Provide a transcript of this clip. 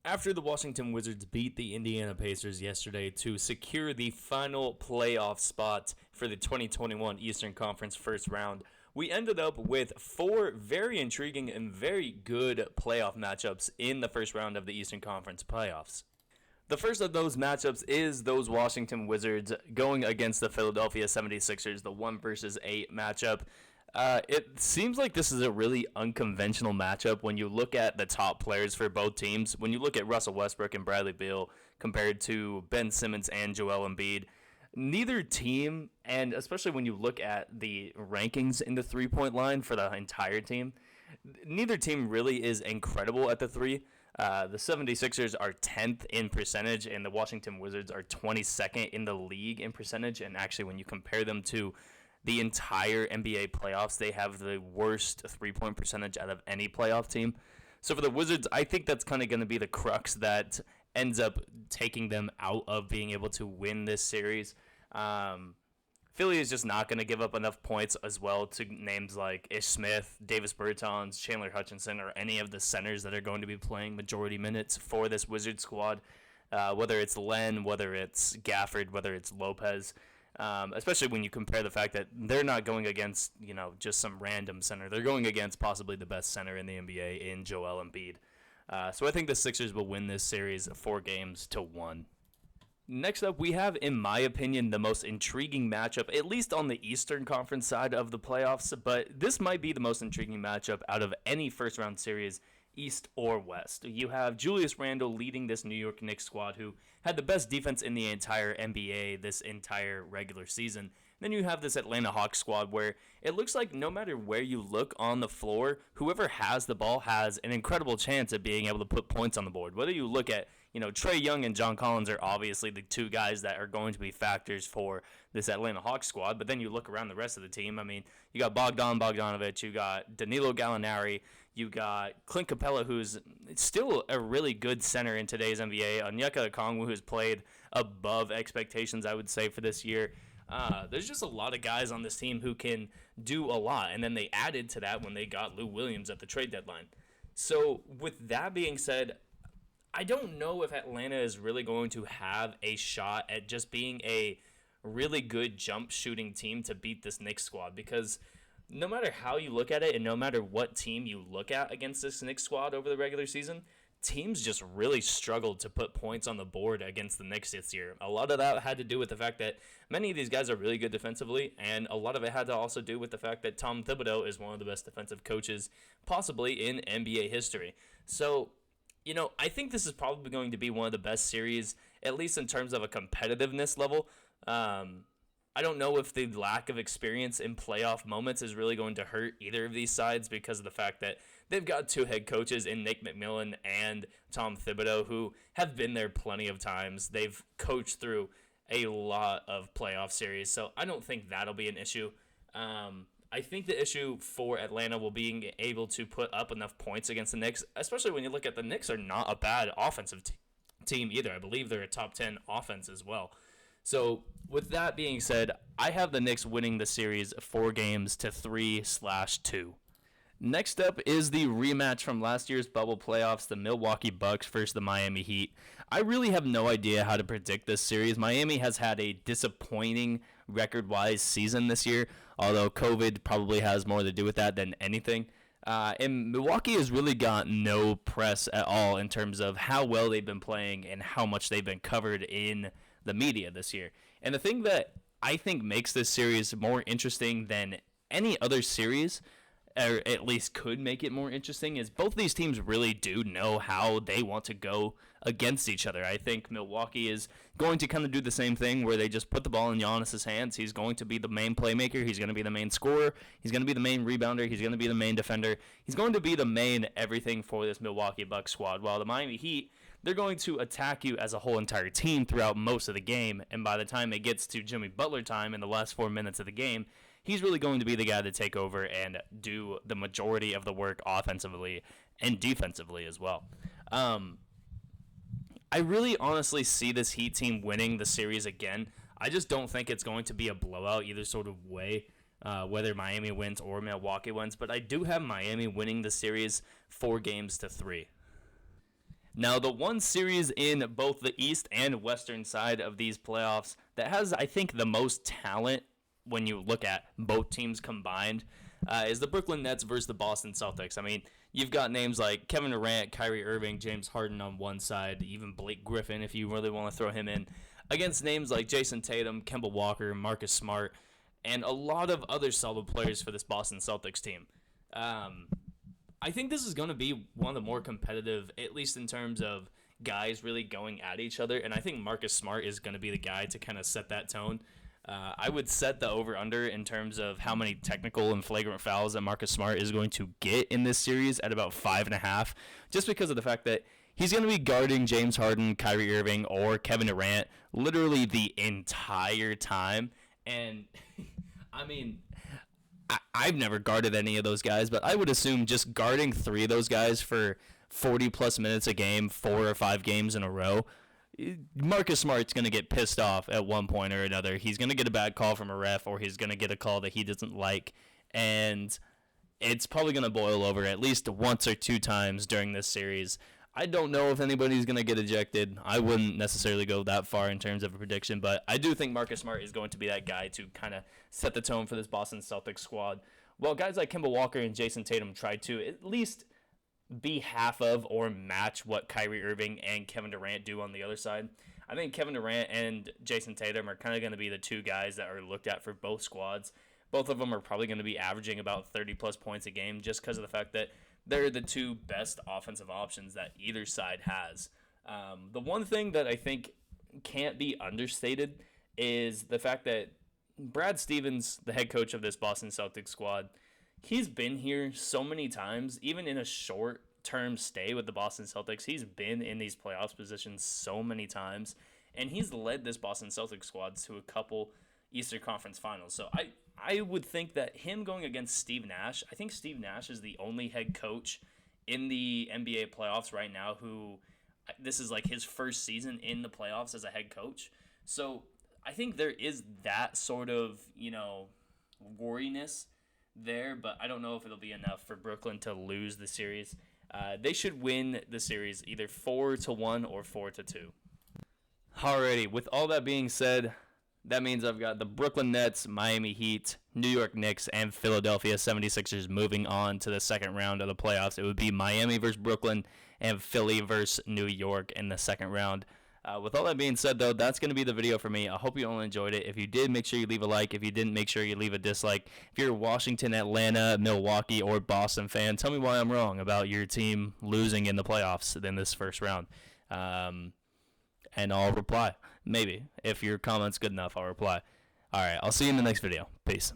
After the Washington Wizards beat the Indiana Pacers yesterday to secure the final playoff spot for the 2021 Eastern Conference first round, we ended up with four very intriguing and very good playoff matchups in the first round of the Eastern Conference playoffs. The first of those matchups is those Washington Wizards going against the Philadelphia 76ers, the 1 versus 8 matchup. It seems like this is a really unconventional matchup when you look at the top players for both teams. When you look at Russell Westbrook and Bradley Beal compared to Ben Simmons and Joel Embiid, neither team, and especially when you look at the rankings in the three-point line for the entire team, neither team really is incredible at the three. The 76ers are 10th in percentage, and the Washington Wizards are 22nd in the league in percentage. And actually, when you compare them to the entire NBA playoffs, they have the worst three-point percentage out of any playoff team. So for the Wizards, I think that's kind of going to be the crux that ends up taking them out of being able to win this series. Philly is just not going to give up enough points as well to names like Ish Smith, Davis Bertans, Chandler Hutchinson, or any of the centers that are going to be playing majority minutes for this Wizard squad. Whether it's Len, whether it's Gafford, whether it's Lopez. Especially when you compare the fact that they're not going against, just some random center. They're going against possibly the best center in the NBA in Joel Embiid. So I think the Sixers will win this series 4-1. Next up, we have, in my opinion, the most intriguing matchup, at least on the Eastern Conference side of the playoffs, but this might be the most intriguing matchup out of any first-round series, East or West. You have Julius Randle leading this New York Knicks squad, who had the best defense in the entire NBA this entire regular season. Then you have this Atlanta Hawks squad where it looks like no matter where you look on the floor, whoever has the ball has an incredible chance at being able to put points on the board. Whether you look at, Trae Young and John Collins are obviously the two guys that are going to be factors for this Atlanta Hawks squad, but then you look around the rest of the team. I mean, you got Bogdanovic, you got Danilo Gallinari, you got Clint Capella, who's still a really good center in today's NBA, Onyeka Okongwu, who's played above expectations, I would say, for this year. There's just a lot of guys on this team who can do a lot, and then they added to that when they got Lou Williams at the trade deadline. So with that being said, I don't know if Atlanta is really going to have a shot at just being a really good jump shooting team to beat this Knicks squad, because no matter how you look at it and no matter what team you look at against this Knicks squad over the regular season, teams just really struggled to put points on the board against the Knicks this year. A lot of that had to do with the fact that many of these guys are really good defensively, and a lot of it had to also do with the fact that Tom Thibodeau is one of the best defensive coaches possibly in NBA history. So, I think this is probably going to be one of the best series, at least in terms of a competitiveness level. I don't know if the lack of experience in playoff moments is really going to hurt either of these sides, because of the fact that they've got two head coaches in Nick McMillan and Tom Thibodeau who have been there plenty of times. They've coached through a lot of playoff series, so I don't think that'll be an issue. I think the issue for Atlanta will be being able to put up enough points against the Knicks, especially when you look at the Knicks are not a bad offensive team either. I believe they're a top 10 offense as well. So with that being said, I have the Knicks winning the series 4-3/2. Next up is the rematch from last year's bubble playoffs, the Milwaukee Bucks versus the Miami Heat. I really have no idea how to predict this series. Miami has had a disappointing record-wise season this year, although COVID probably has more to do with that than anything. And Milwaukee has really got no press at all in terms of how well they've been playing and how much they've been covered in the media this year. And the thing that I think makes this series more interesting than any other series, or at least could make it more interesting, is both these teams really do know how they want to go against each other. I think Milwaukee is going to kind of do the same thing where they just put the ball in Giannis's hands. He's going to be the main playmaker. He's going to be the main scorer. He's going to be the main rebounder. He's going to be the main defender. He's going to be the main everything for this Milwaukee Bucks squad. While the Miami Heat, they're going to attack you as a whole entire team throughout most of the game. And by the time it gets to Jimmy Butler time in the last 4 minutes of the game, he's really going to be the guy to take over and do the majority of the work offensively and defensively as well. I really honestly see this Heat team winning the series again. I just don't think it's going to be a blowout either sort of way, whether Miami wins or Milwaukee wins. But I do have Miami winning the series 4-3. Now, the one series in both the East and Western side of these playoffs that has, I think, the most talent when you look at both teams combined is the Brooklyn Nets versus the Boston Celtics. I mean, you've got names like Kevin Durant, Kyrie Irving, James Harden on one side, even Blake Griffin if you really want to throw him in, against names like Jason Tatum, Kemba Walker, Marcus Smart, and a lot of other solid players for this Boston Celtics team. I think this is going to be one of the more competitive, at least in terms of guys really going at each other. And I think Marcus Smart is going to be the guy to kind of set that tone. I would set the over-under in terms of how many technical and flagrant fouls that Marcus Smart is going to get in this series at about 5.5, just because of the fact that he's going to be guarding James Harden, Kyrie Irving, or Kevin Durant literally the entire time. And, I mean, I've never guarded any of those guys, but I would assume just guarding 3 of those guys for 40-plus minutes a game, 4 or 5 games in a row, Marcus Smart's going to get pissed off at one point or another. He's going to get a bad call from a ref, or he's going to get a call that he doesn't like, and it's probably going to boil over at least once or 2 times during this series. I don't know if anybody's going to get ejected. I wouldn't necessarily go that far in terms of a prediction, but I do think Marcus Smart is going to be that guy to kind of set the tone for this Boston Celtics squad. Well, guys like Kemba Walker and Jason Tatum tried to at least be half of or match what Kyrie Irving and Kevin Durant do on the other side. I think Kevin Durant and Jason Tatum are kind of going to be the 2 guys that are looked at for both squads. Both of them are probably going to be averaging about 30-plus points a game just because of the fact that they're the 2 best offensive options that either side has. The one thing that I think can't be understated is the fact that Brad Stevens, the head coach of this Boston Celtics squad, he's been here so many times, even in a short-term stay with the Boston Celtics. He's been in these playoffs positions so many times, and he's led this Boston Celtics squad to a couple Eastern Conference Finals. So I would think that him going against Steve Nash, I think Steve Nash is the only head coach in the NBA playoffs right now who this is like his first season in the playoffs as a head coach. So I think there is that sort of, worriness there, but I don't know if it'll be enough for Brooklyn to lose the series. They should win the series either 4-1 or 4-2. Alrighty, with all that being said, that means I've got the Brooklyn Nets, Miami Heat, New York Knicks, and Philadelphia 76ers moving on to the second round of the playoffs. It would be Miami versus Brooklyn and Philly versus New York in the second round. With all that being said, though, that's going to be the video for me. I hope you all enjoyed it. If you did, make sure you leave a like. If you didn't, make sure you leave a dislike. If you're a Washington, Atlanta, Milwaukee, or Boston fan, tell me why I'm wrong about your team losing in the playoffs in this first round. And I'll reply. Maybe. If your comment's good enough, I'll reply. All right, I'll see you in the next video. Peace.